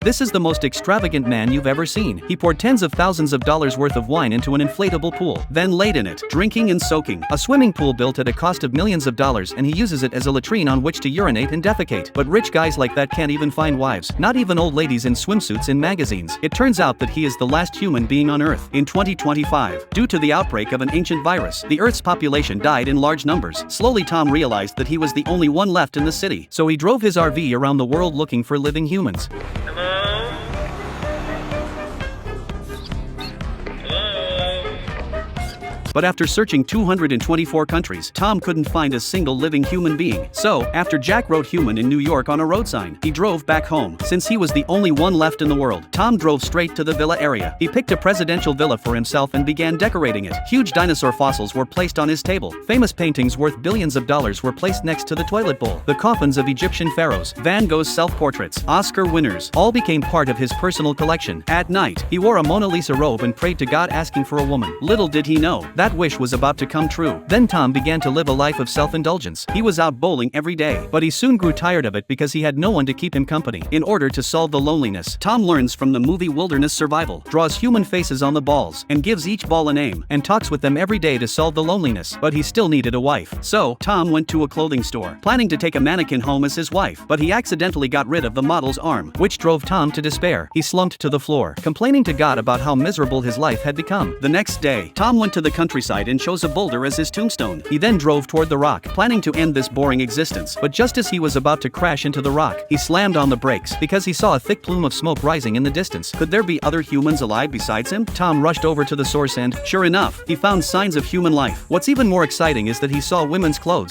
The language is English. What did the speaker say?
This is the most extravagant man you've ever seen. He poured tens of thousands of dollars worth of wine into an inflatable pool, then laid in it, drinking and soaking. A swimming pool built at a cost of millions of dollars, and he uses it as a latrine on which to urinate and defecate. But rich guys like that can't even find wives, not even old ladies in swimsuits in magazines. It turns out that he is the last human being on Earth. In 2025, due to the outbreak of an ancient virus, the Earth's population died in large numbers. Slowly Tom realized that he was the only one left in the city, so he drove his RV around the world looking for living humans. Hello? But after searching 224 countries, Tom couldn't find a single living human being. So, after Jack wrote human in New York on a road sign, he drove back home. Since he was the only one left in the world, Tom drove straight to the villa area. He picked a presidential villa for himself and began decorating it. Huge dinosaur fossils were placed on his table. Famous paintings worth billions of dollars were placed next to the toilet bowl. The coffins of Egyptian pharaohs, Van Gogh's self-portraits, Oscar winners, all became part of his personal collection. At night, he wore a Mona Lisa robe and prayed to God asking for a woman. Little did he know, that wish was about to come true. Then Tom began to live a life of self-indulgence. He was out bowling every day, but he soon grew tired of it because he had no one to keep him company. In order to solve the loneliness, Tom learns from the movie Wilderness Survival, draws human faces on the balls, and gives each ball a name, and talks with them every day to solve the loneliness. But he still needed a wife. So, Tom went to a clothing store, planning to take a mannequin home as his wife, but he accidentally got rid of the model's arm, which drove Tom to despair. He slumped to the floor, complaining to God about how miserable his life had become. The next day, Tom went to the countryside and chose a boulder as his tombstone. He then drove toward the rock, planning to end this boring existence. But just as he was about to crash into the rock, he slammed on the brakes because he saw a thick plume of smoke rising in the distance. Could there be other humans alive besides him? Tom rushed over to the source and, sure enough, he found signs of human life. What's even more exciting is that he saw women's clothes.